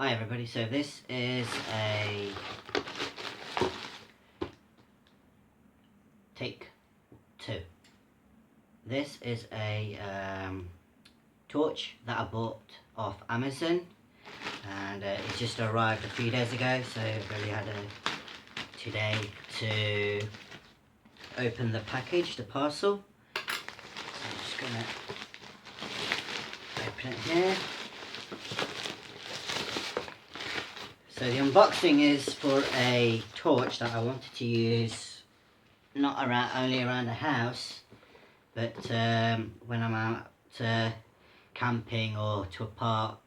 Hi everybody, so this is a take 2. This is a torch that I bought off Amazon, and it just arrived a few days ago, so I've really had today to open the package, the parcel. So I'm just going to open it here. So the unboxing is for a torch that I wanted to use not only around the house, but when I'm out camping or to a park,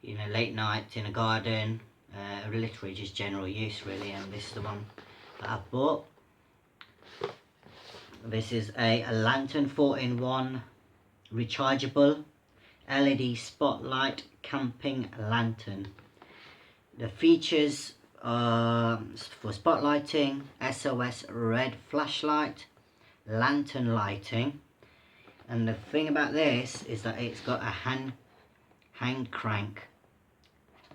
late night in a garden, literally just general use really. And this is the one that I bought. This is a lantern 4-in-1 rechargeable LED spotlight camping lantern. The features are for spotlighting, SOS red flashlight, lantern lighting, and the thing about this is that it's got a hand crank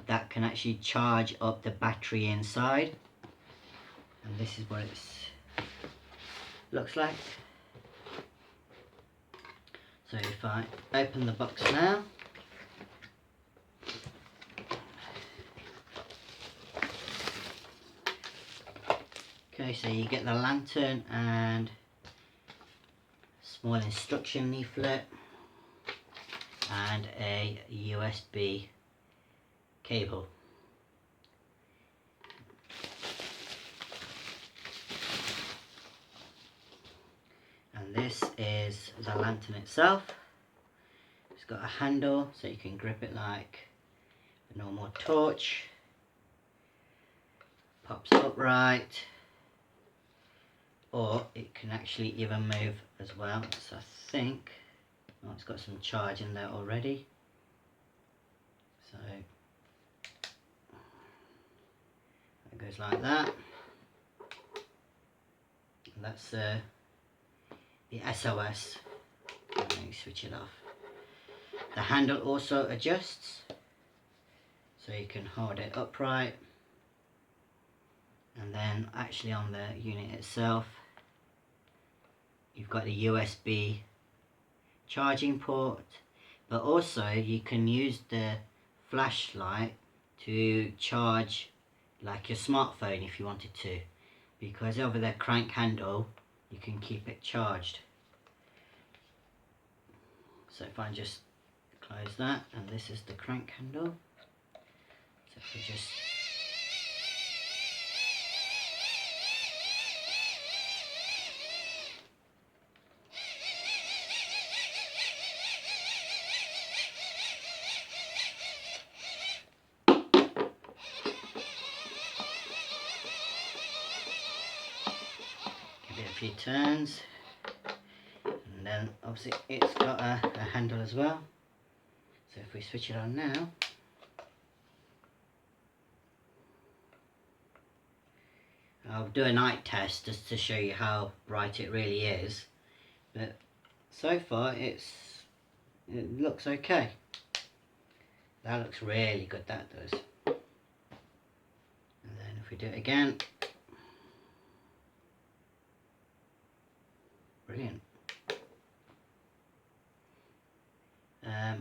that can actually charge up the battery inside, and this is what it looks like. So if I open the box now, okay, so you get the lantern and small instruction leaflet and a USB cable. And this is the lantern itself. It's got a handle so you can grip it like a normal torch. Pops upright, or it can actually even move as well. So I think, oh, it's got some charge in there already. So it goes like that. And that's the SOS. And then you switch it off. The handle also adjusts, so you can hold it upright. And then actually on the unit itself, you've got the USB charging port, but also you can use the flashlight to charge like your smartphone if you wanted to, because over the crank handle you can keep it charged. So if I just close that, and this is the crank handle, so if we just give it a few turns, and then obviously it's got a handle as well. So if we switch it on now, I'll do a night test just to show you how bright it really is, but so far it looks okay. That looks really good, that does. And then if we do it again, brilliant.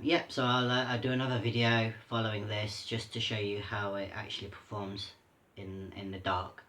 Yep, so I'll do another video following this just to show you how it actually performs in the dark.